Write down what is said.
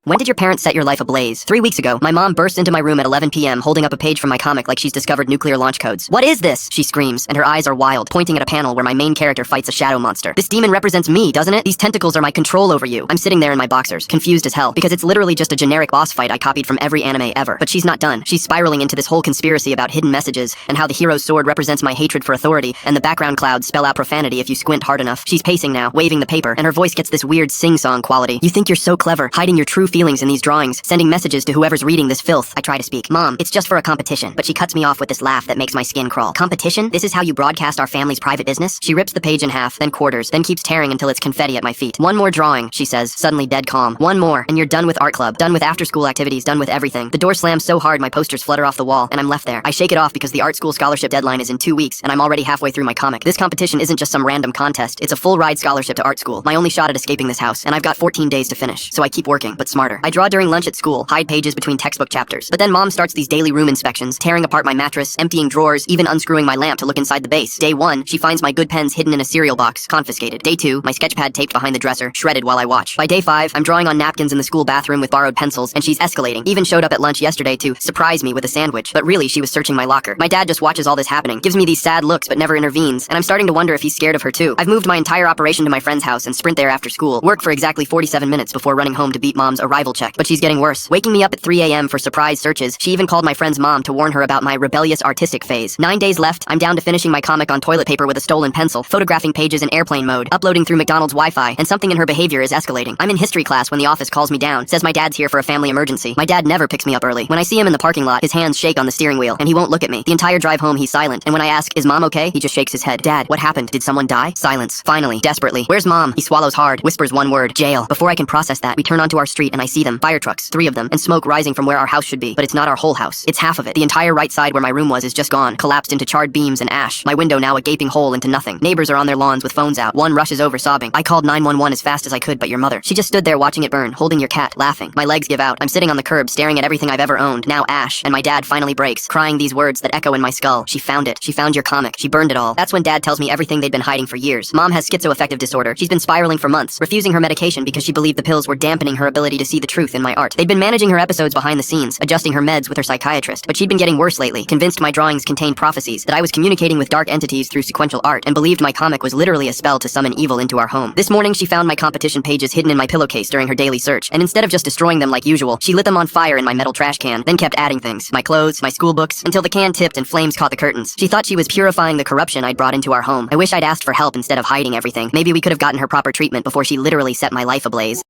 When did your parents set your life ablaze? 3 weeks ago, my mom burst into my room at 11 p.m. holding up a page from my comic like she's discovered nuclear launch codes. "What is this?" she screams, and her eyes are wild, pointing at a panel where my main character fights a shadow monster. "This demon represents me, doesn't it? These tentacles are my control over you." I'm sitting there in my boxers, confused as hell, because it's literally just a generic boss fight I copied from every anime ever. But she's not done. She's spiraling into this whole conspiracy about hidden messages, and how the hero's sword represents my hatred for authority, and the background clouds spell out profanity if you squint hard enough. She's pacing now, waving the paper, and her voice gets this weird sing-song quality. "You think you're so clever, hiding your true feelings in these drawings, sending messages to whoever's reading this filth." I try to speak. "Mom, it's just for a competition," but she cuts me off with this laugh that makes my skin crawl. "Competition? This is how you broadcast our family's private business?" She rips the page in half, then quarters, then keeps tearing until it's confetti at my feet. "One more drawing," she says, suddenly dead calm. "One more, and you're done with art club, done with after-school activities, done with everything." The door slams so hard my posters flutter off the wall, and I'm left there. I shake it off because the art school scholarship deadline is in 2 weeks, and I'm already halfway through my comic. This competition isn't just some random contest, it's a full-ride scholarship to art school, my only shot at escaping this house, and I've got 14 days to finish. So I keep working, but smarter. I draw during lunch at school, hide pages between textbook chapters. But then Mom starts these daily room inspections, tearing apart my mattress, emptying drawers, even unscrewing my lamp to look inside the base. Day 1, she finds my good pens hidden in a cereal box, confiscated. Day 2, my sketch pad taped behind the dresser, shredded while I watch. By day 5, I'm drawing on napkins in the school bathroom with borrowed pencils, and she's escalating. Even showed up at lunch yesterday to surprise me with a sandwich, but really she was searching my locker. My dad just watches all this happening, gives me these sad looks but never intervenes, and I'm starting to wonder if he's scared of her too. I've moved my entire operation to my friend's house and sprint there after school, work for exactly 47 minutes before running home to beat Mom's arrival check. But she's getting worse, waking me up at 3 a.m. for surprise searches. She even called my friend's mom to warn her about my rebellious artistic phase. 9 days left, I'm down to finishing my comic on toilet paper with a stolen pencil, photographing pages in airplane mode, uploading through McDonald's Wi-Fi, and something in her behavior is escalating. I'm in history class when the office calls me down, says my dad's here for a family emergency. My dad never picks me up early. When I see him in the parking lot, his hands shake on the steering wheel, and he won't look at me. The entire drive home he's silent, and when I ask, "Is Mom okay?" he just shakes his head. "Dad, what happened? Did someone die?" Silence. Finally, desperately, "Where's Mom?" He swallows hard, whispers one word: "Jail." Before I can process that, we turn onto our street and I see them. Fire trucks, 3 of them, and smoke rising from where our house should be. But it's not our whole house. It's half of it. The entire right side where my room was is just gone, collapsed into charred beams and ash. My window now a gaping hole into nothing. Neighbors are on their lawns with phones out. One rushes over sobbing. I called 911 as fast as I could, but your mother. She just stood there watching it burn, holding your cat, laughing. My legs give out. I'm sitting on the curb staring at everything I've ever owned, now ash, and my dad finally breaks, crying these words that echo in my skull. "She found it. She found your comic. She burned it all." That's when Dad tells me everything they'd been hiding for years. Mom has schizoaffective disorder. She's been spiraling for months, refusing her medication because she believed the pills were dampening her ability to see the truth in my art. They'd been managing her episodes behind the scenes, adjusting her meds with her psychiatrist, but she'd been getting worse lately, convinced my drawings contained prophecies, that I was communicating with dark entities through sequential art, and believed my comic was literally a spell to summon evil into our home. This morning she found my competition pages hidden in my pillowcase during her daily search, and instead of just destroying them like usual, she lit them on fire in my metal trash can, then kept adding things, my clothes, my school books, until the can tipped and flames caught the curtains. She thought she was purifying the corruption I'd brought into our home. I wish I'd asked for help instead of hiding everything. Maybe we could have gotten her proper treatment before she literally set my life ablaze.